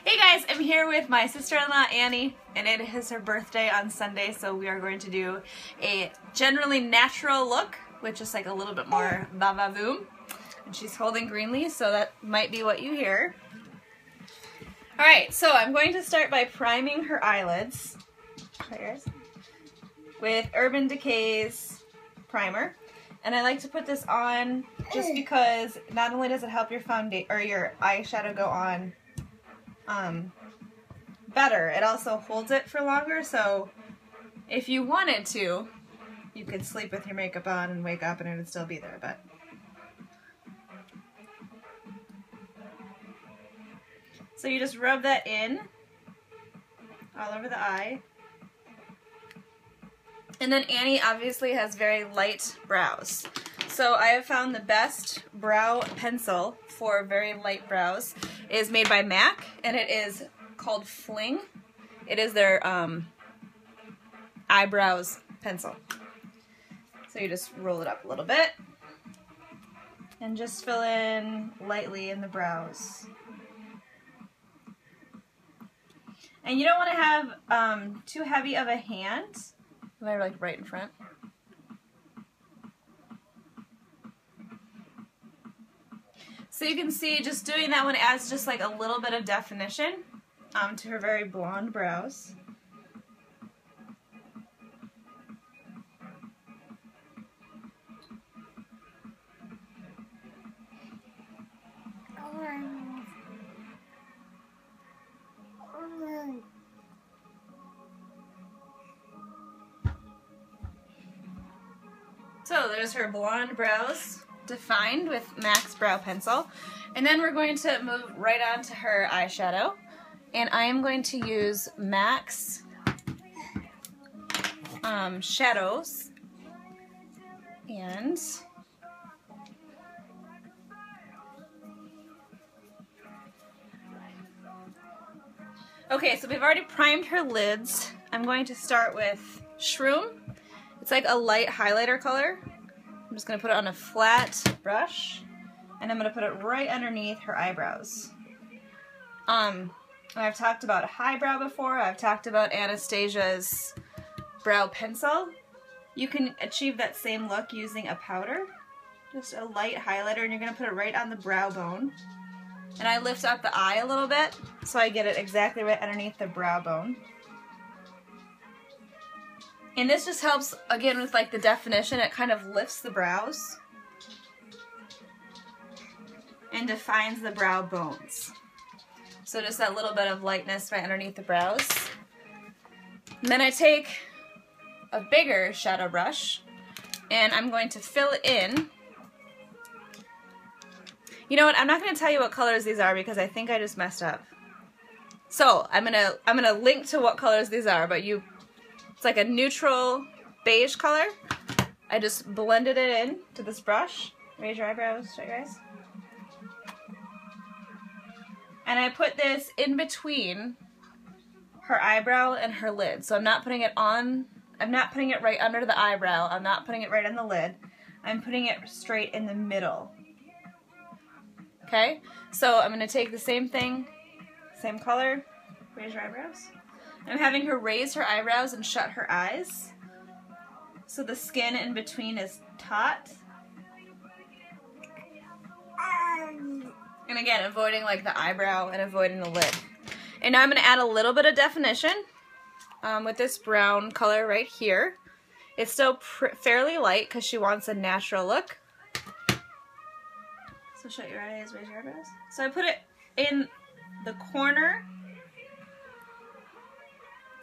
Hey guys, I'm here with my sister-in-law Annie, and it is her birthday on Sunday, so we are going to do a generally natural look, which is like a little bit more va-va-voom. And she's holding green leaves, so that might be what you hear. Alright, so I'm going to start by priming her eyelids with Urban Decay's primer. And I like to put this on just because not only does it help your foundation or your eyeshadow go on better, it also holds it for longer, so if you wanted to, you could sleep with your makeup on and wake up and it would still be there, but so you just rub that in all over the eye. And then Annie obviously has very light brows. So I have found the best brow pencil for very light brows is made by MAC, and it is called Fling. It is their eyebrows pencil. So you just roll it up a little bit and just fill in lightly in the brows. And you don't want to have too heavy of a hand. They're like right in front. So you can see just doing that one adds just like a little bit of definition to her very blonde brows. So there's her blonde brows defined with MAC's brow pencil. And then we're going to move right on to her eyeshadow. And I am going to use MAC's shadows. And okay, so we've already primed her lids. I'm going to start with Shroom. It's like a light highlighter color. I'm just going to put it on a flat brush, and I'm going to put it right underneath her eyebrows. I've talked about highbrow before. I've talked about Anastasia's brow pencil. You can achieve that same look using a powder, just a light highlighter, and you're going to put it right on the brow bone. And I lift up the eye a little bit, so I get it exactly right underneath the brow bone. And this just helps, again, with like the definition. It kind of lifts the brows and defines the brow bones. So just that little bit of lightness right underneath the brows. And then I take a bigger shadow brush and I'm going to fill it in. You know what? I'm not going to tell you what colors these are because I think I just messed up. So I'm gonna link to what colors these are, but it's like a neutral beige color. I just blended it in to this brush. Raise your eyebrows, shut your eyes. And I put this in between her eyebrow and her lid. So I'm not putting it on, I'm not putting it right under the eyebrow. I'm not putting it right on the lid. I'm putting it straight in the middle. Okay? So I'm going to take the same thing, same color, raise your eyebrows. I'm having her raise her eyebrows and shut her eyes, so the skin in between is taut. And again, avoiding like the eyebrow and avoiding the lid. And now I'm going to add a little bit of definition with this brown color right here. It's still fairly light because she wants a natural look. So shut your eyes, raise your eyebrows. So I put it in the corner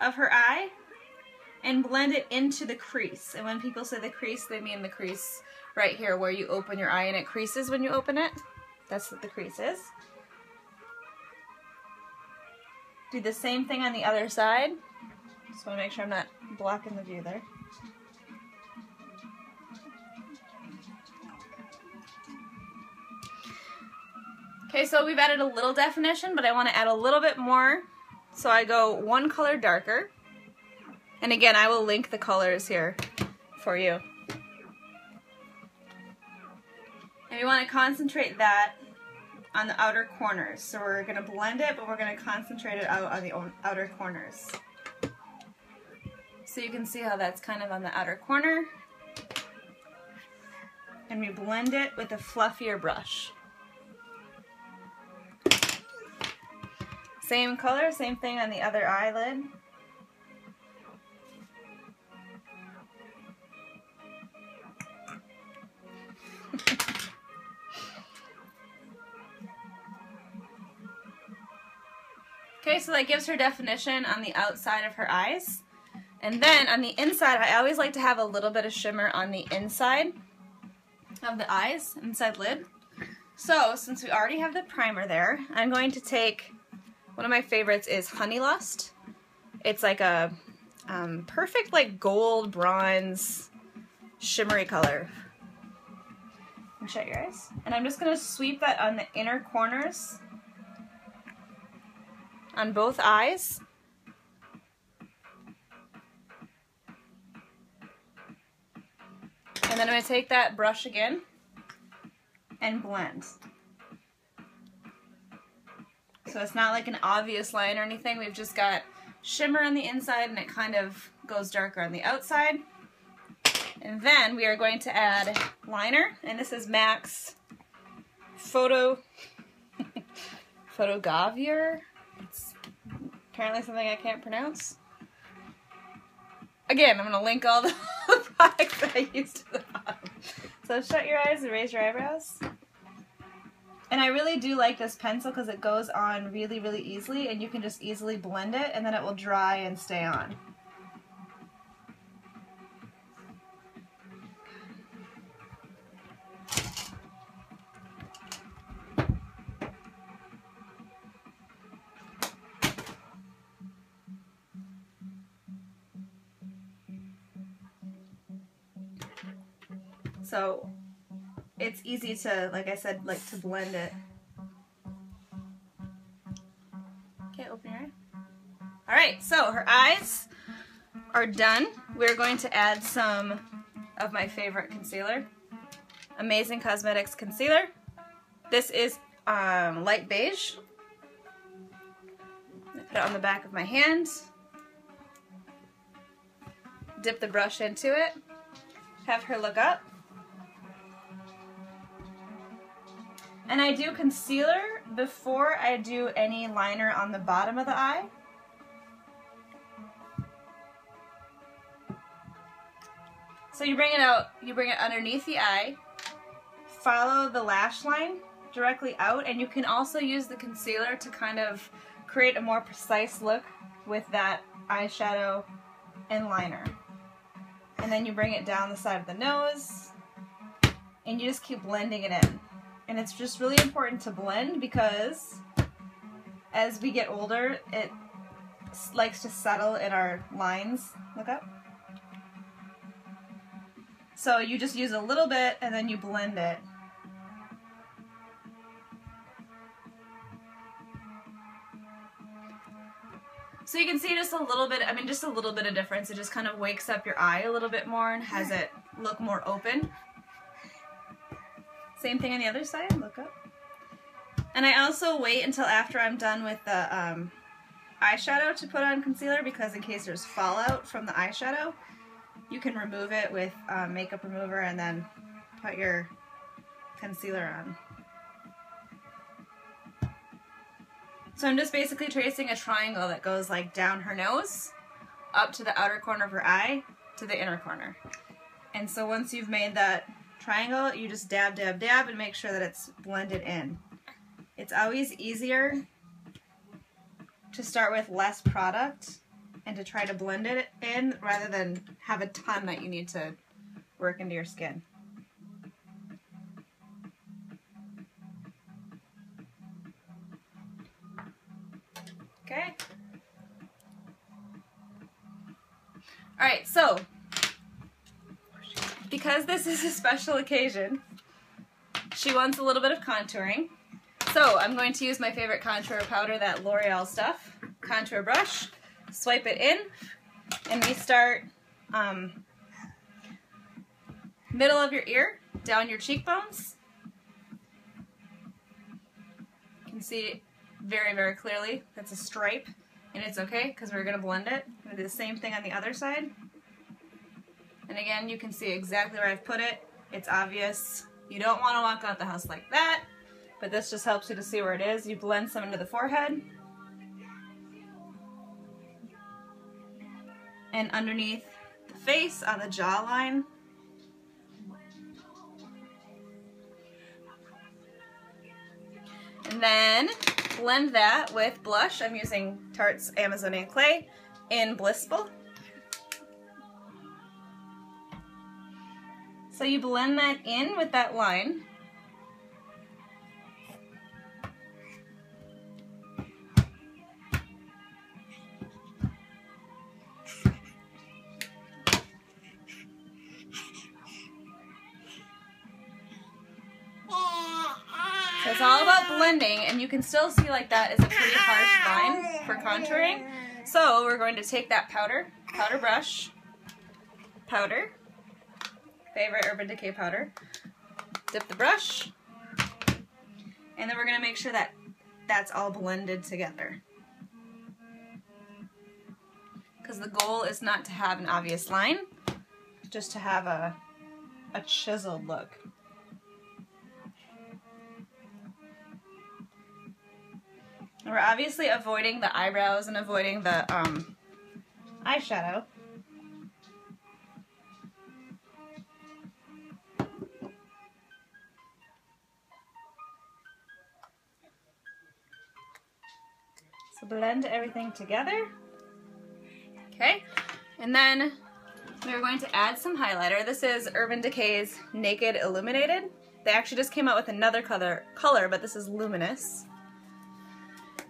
of her eye and blend it into the crease. And when people say the crease, they mean the crease right here where you open your eye and it creases when you open it. That's what the crease is. Do the same thing on the other side. Just want to make sure I'm not blocking the view there. Okay, so we've added a little definition, but I want to add a little bit more. So I go one color darker. And again, I will link the colors here for you. And we want to concentrate that on the outer corners. So we're going to blend it, but we're going to concentrate it out on the outer corners. So you can see how that's kind of on the outer corner. And we blend it with a fluffier brush. Same color, same thing on the other eyelid. Okay, so that gives her definition on the outside of her eyes. And then on the inside, I always like to have a little bit of shimmer on the inside of the eyes, inside lid. So, since we already have the primer there, I'm going to take, one of my favorites is Honey Lust. It's like a perfect like gold bronze shimmery color. And shut your eyes. And I'm just going to sweep that on the inner corners on both eyes. And then I'm going to take that brush again and blend. So it's not like an obvious line or anything. We've just got shimmer on the inside and it kind of goes darker on the outside. And then we are going to add liner, and this is MAC's Photogavier. It's apparently something I can't pronounce. Again, I'm going to link all the products that I used to the bottom. So shut your eyes and raise your eyebrows. And I really do like this pencil because it goes on really, really easily, and you can just easily blend it and then it will dry and stay on. So it's easy to, like I said, like to blend it. Okay, open your eye. Alright, so her eyes are done. We're going to add some of my favorite concealer. Amazing Cosmetics concealer. This is light beige. Put it on the back of my hand. Dip the brush into it. Have her look up. And I do concealer before I do any liner on the bottom of the eye. So you bring it out, you bring it underneath the eye, follow the lash line directly out, and you can also use the concealer to kind of create a more precise look with that eyeshadow and liner. And then you bring it down the side of the nose, and you just keep blending it in. And it's just really important to blend because as we get older, it likes to settle in our lines. Look up. So you just use a little bit and then you blend it. So you can see just a little bit, I mean just a little bit of difference. It just kind of wakes up your eye a little bit more and has it look more open. Same thing on the other side, look up. And I also wait until after I'm done with the eyeshadow to put on concealer, because in case there's fallout from the eyeshadow, you can remove it with makeup remover and then put your concealer on. So I'm just basically tracing a triangle that goes like down her nose, up to the outer corner of her eye, to the inner corner. And so once you've made that triangle, you just dab, dab, dab and make sure that it's blended in. It's always easier to start with less product and to try to blend it in rather than have a ton that you need to work into your skin. Okay. Alright, so because this is a special occasion, she wants a little bit of contouring. So I'm going to use my favorite contour powder, that L'Oreal stuff, contour brush, swipe it in, and we start middle of your ear, down your cheekbones, can see very, very clearly that's a stripe, and it's okay because we're going to blend it. I'm going to do the same thing on the other side. And again, you can see exactly where I've put it. It's obvious. You don't want to walk out the house like that, but this just helps you to see where it is. You blend some into the forehead and underneath the face on the jawline. And then blend that with blush. I'm using Tarte's Amazonian Clay in Blissful. So you blend that in with that line. So it's all about blending, and you can still see like that is a pretty harsh line for contouring. So we're going to take that powder brush, favorite Urban Decay powder, dip the brush, and then we're going to make sure that that's all blended together. Because the goal is not to have an obvious line, just to have a chiseled look. And we're obviously avoiding the eyebrows and avoiding the eyeshadow. So blend everything together. Okay, and then we're going to add some highlighter. This is Urban Decay's Naked Illuminated. They actually just came out with another color, but this is luminous.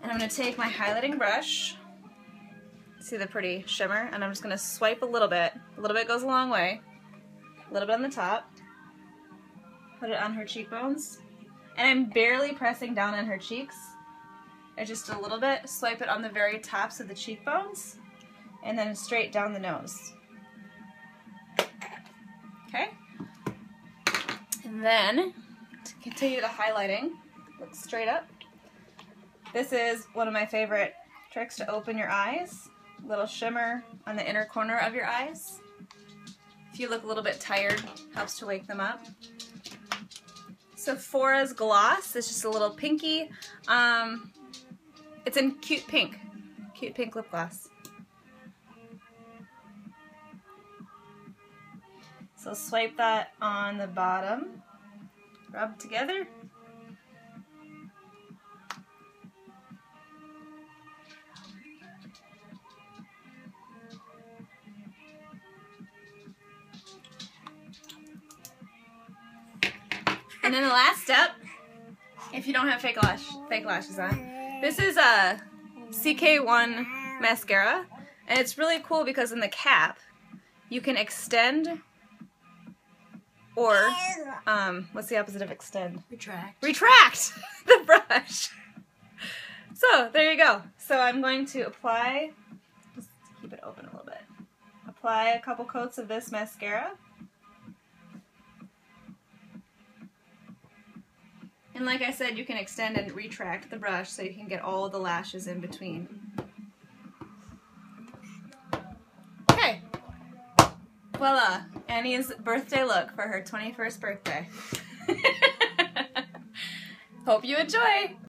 And I'm going to take my highlighting brush, see the pretty shimmer, and I'm just going to swipe a little bit. A little bit goes a long way. A little bit on the top. Put it on her cheekbones. And I'm barely pressing down on her cheeks. And just a little bit. Swipe it on the very tops of the cheekbones. And then straight down the nose. Okay? And then, to continue the highlighting, look straight up. This is one of my favorite tricks to open your eyes. A little shimmer on the inner corner of your eyes. If you look a little bit tired, helps to wake them up. Sephora's Gloss is just a little pinky. It's in cute pink lip gloss. So swipe that on the bottom, rub together. And then the last step, if you don't have fake lashes on, this is a CK1 mascara, and it's really cool because in the cap, you can extend, or, what's the opposite of extend? Retract the brush. So, there you go. So I'm going to apply, just keep it open a little bit, apply a couple coats of this mascara. And like I said, you can extend and retract the brush so you can get all the lashes in between. Okay. Voila, Annie's birthday look for her 21st birthday. Hope you enjoy!